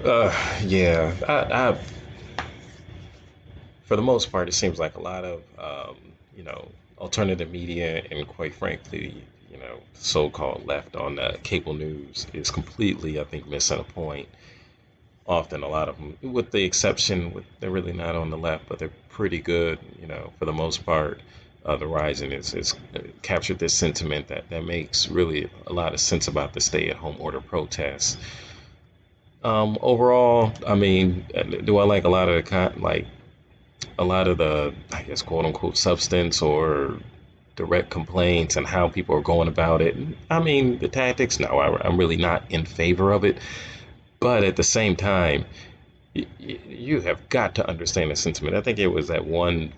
Yeah, for the most part, it seems like a lot of, you know, alternative media and quite frankly, so-called left on cable news is completely, I think, missing a point. Often, a lot of them, with the exception, they're really not on the left, but they're pretty good, for the most part. The Rising is captured this sentiment that makes really a lot of sense about the stay-at-home order protests. Overall, I mean, do I like a lot of like a lot of the, I guess, quote unquote, substance or direct complaints and how people are going about it? I mean, the tactics, no, I'm really not in favor of it. But at the same time, you have got to understand the sentiment. I think it was that one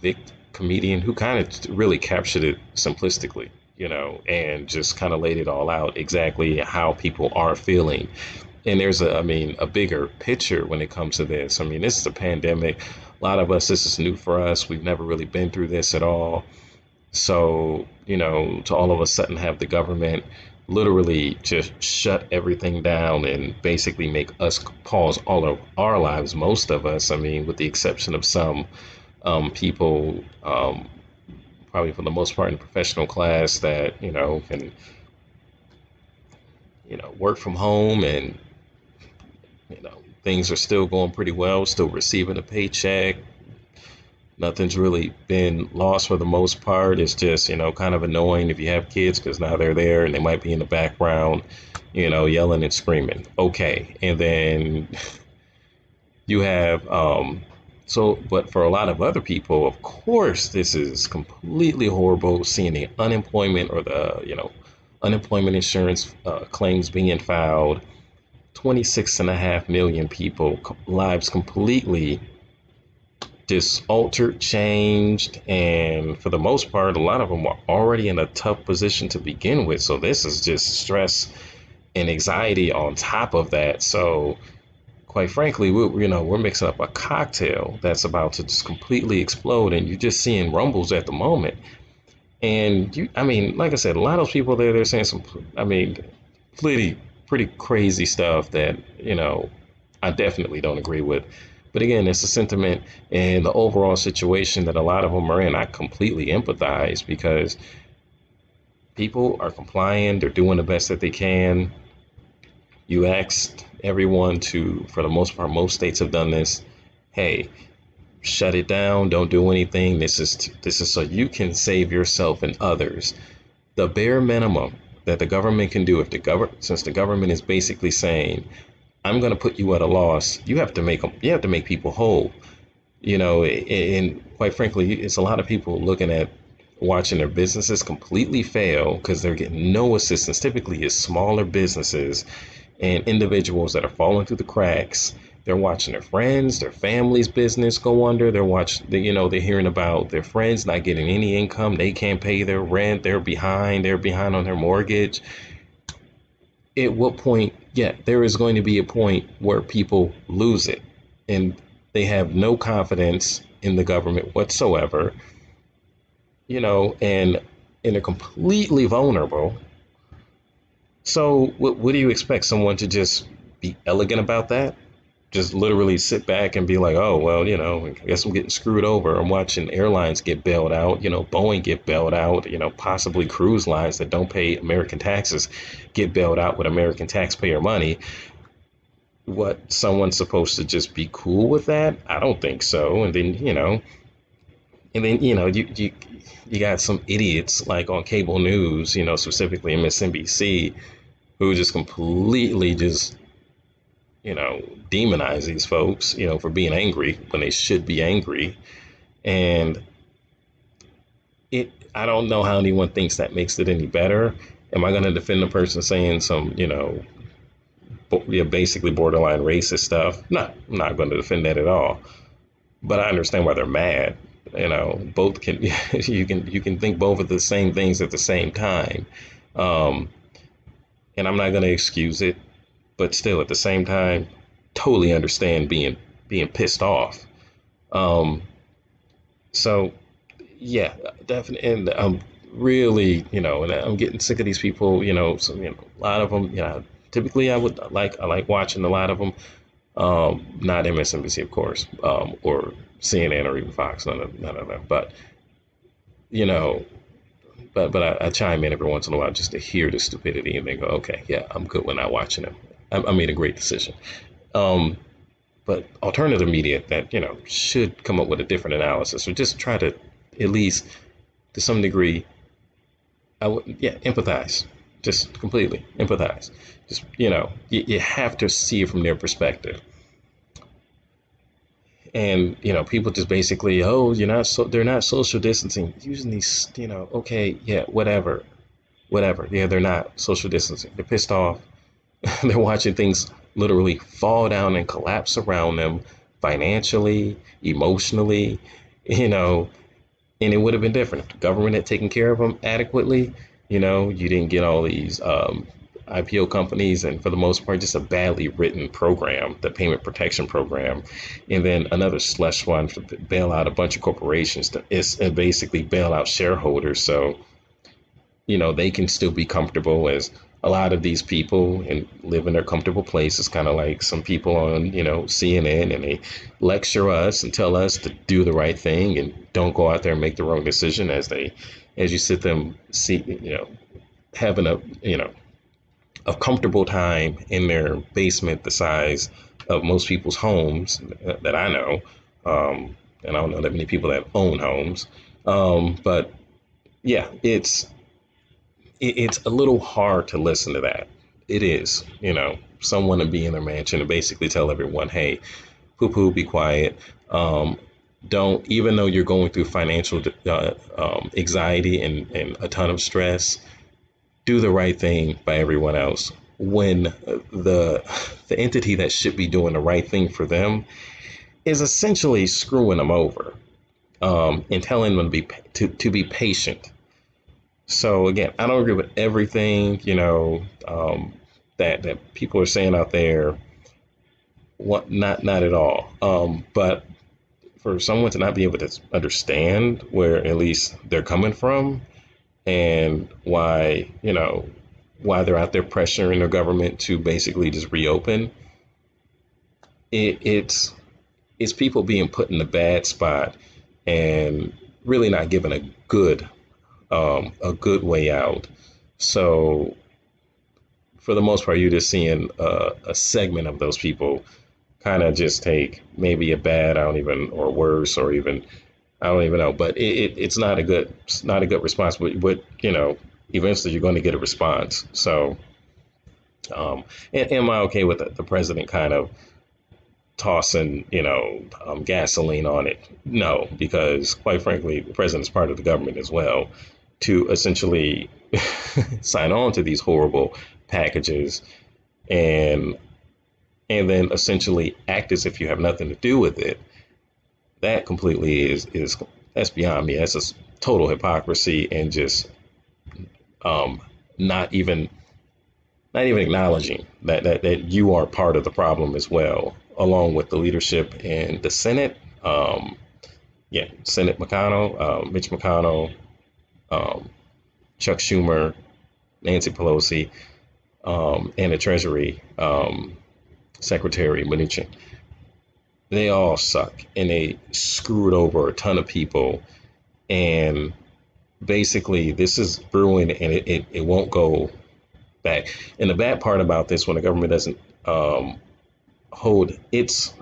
comedian who kind of really captured it simplistically, and just kind of laid it all out exactly how people are feeling. And there's I mean, a bigger picture when it comes to this. I mean, this is a pandemic. A lot of us, this is new for us. We've never really been through this at all. So, to all of a sudden have the government literally just shut everything down and basically make us pause all of our lives, most of us, I mean, with the exception of some people, probably for the most part in the professional class that, can, work from home and, things are still going pretty well, still receiving a paycheck. Nothing's really been lost for the most part. It's just, kind of annoying if you have kids because now they're there and they might be in the background, yelling and screaming. Okay. And then you have, but for a lot of other people, of course, this is completely horrible seeing the unemployment or the, unemployment insurance claims being filed. 26.5 million people, lives completely just altered, changed, and for the most part, a lot of them are already in a tough position to begin with. So this is just stress and anxiety on top of that. So quite frankly, we're mixing up a cocktail that's about to just completely explode, and you're just seeing rumbles at the moment. And I mean, like I said, a lot of those people there, they're saying some, I mean, pretty crazy stuff that I definitely don't agree with. But again, it's a sentiment and the overall situation that a lot of them are in. I completely empathize because people are complying, they're doing the best that they can. You asked everyone to, for the most part, most states have done this. Hey, shut it down, don't do anything. This is so you can save yourself and others. The bare minimum that the government can do, if the government, since the government is basically saying, I'm going to put you at a loss, you have to make people whole. And quite frankly, it's a lot of people looking at watching their businesses completely fail because they're getting no assistance. Typically, it's smaller businesses and individuals that are falling through the cracks. They're watching their friends, their family's business go under. They're hearing about their friends not getting any income. They can't pay their rent. They're behind on their mortgage. At what point, yeah, there is going to be a point where people lose it and they have no confidence in the government whatsoever, and they're completely vulnerable. So what do you expect someone to just be elegant about that? Just literally sit back and be like, oh, well, I guess I'm getting screwed over. I'm watching airlines get bailed out, Boeing get bailed out, possibly cruise lines that don't pay American taxes get bailed out with American taxpayer money. What, someone's supposed to just be cool with that? I don't think so. And then you got some idiots like on cable news, specifically MSNBC, who just completely just demonize these folks, for being angry when they should be angry. And I don't know how anyone thinks that makes it any better. Am I going to defend the person saying some, yeah, basically borderline racist stuff? No, I'm not going to defend that at all. But I understand why they're mad. Both can you can think both of the same things at the same time. Um, and I'm not going to excuse it, but still at the same time, totally understand being pissed off. Um, so yeah, definitely, and really, and I'm getting sick of these people. A lot of them, typically I like watching a lot of them. Not MSNBC, of course, or CNN or even Fox, none of that. But you know, I chime in every once in a while just to hear the stupidity and then go, okay, yeah, I'm good when I'm watching them. I made a great decision. Um, but alternative media that should come up with a different analysis or just try to at least to some degree, I would empathize, just completely empathize. Just you have to see it from their perspective. And people just basically, oh, they're not social distancing using these, okay, yeah, whatever, yeah, they're not social distancing, they're pissed off. They're watching things literally fall down and collapse around them financially, emotionally, you know, and it would have been different if the government had taken care of them adequately. You didn't get all these IPO companies, and for the most part, just a badly written program, the payment protection program, and then another slush fund to bail out a bunch of corporations to basically bail out shareholders. So they can still be comfortable as a lot of these people and live in their comfortable places, kind of like some people on, CNN, and they lecture us and tell us to do the right thing and don't go out there and make the wrong decision as you sit them see, having a comfortable time in their basement the size of most people's homes that I know. And I don't know that many people that own homes. But yeah, it's a little hard to listen to that. It is, someone to be in their mansion and basically tell everyone, hey, poo poo, be quiet. Um, don't, even though you're going through financial anxiety and a ton of stress, do the right thing by everyone else. When the entity that should be doing the right thing for them is essentially screwing them over, and telling them to be patient. So again, I don't agree with everything that people are saying out there. What not at all. But for someone to not be able to understand where at least they're coming from and why they're out there pressuring their government to basically just reopen, it's people being put in a bad spot and really not given a good way out. So for the most part, you're just seeing a segment of those people kind of just take maybe a bad, I don't even, or worse, or even, I don't even know, but it's not a good response. But eventually you're going to get a response. So, am I okay with the president kind of tossing, gasoline on it? No, because quite frankly, the president is part of the government as well to essentially sign on to these horrible packages and then essentially act as if you have nothing to do with it. That completely is that's beyond me. That's just total hypocrisy and just um, not even acknowledging that you are part of the problem as well, along with the leadership in the Senate. Senate McConnell, Mitch McConnell, um, Chuck Schumer, Nancy Pelosi, and the Treasury Secretary Mnuchin. They all suck, and they screwed over a ton of people. And basically, this is brewing, and it won't go back. And the bad part about this, when the government doesn't uphold its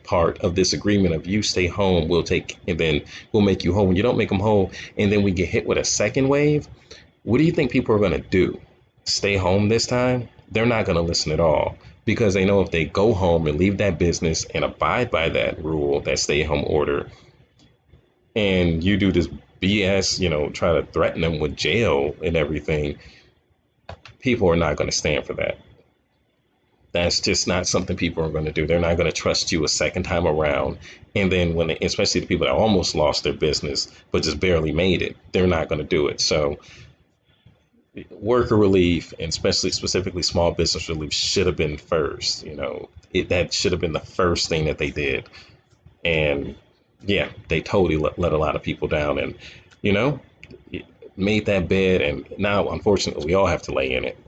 part of this agreement of you stay home, we'll take, and then we'll make you whole. When you don't make them whole, and then we get hit with a second wave, what do you think people are going to do? Stay home this time? They're not going to listen at all because they know if they go home and leave that business and abide by that rule, that stay home order, and you do this BS, try to threaten them with jail and everything, people are not going to stand for that. That's just not something people are going to do. They're not going to trust you a second time around. And then especially the people that almost lost their business but just barely made it, they're not going to do it. So worker relief and specifically small business relief should have been first. That should have been the first thing that they did. And yeah, they totally let a lot of people down and, you know, made that bed. And now, unfortunately, we all have to lay in it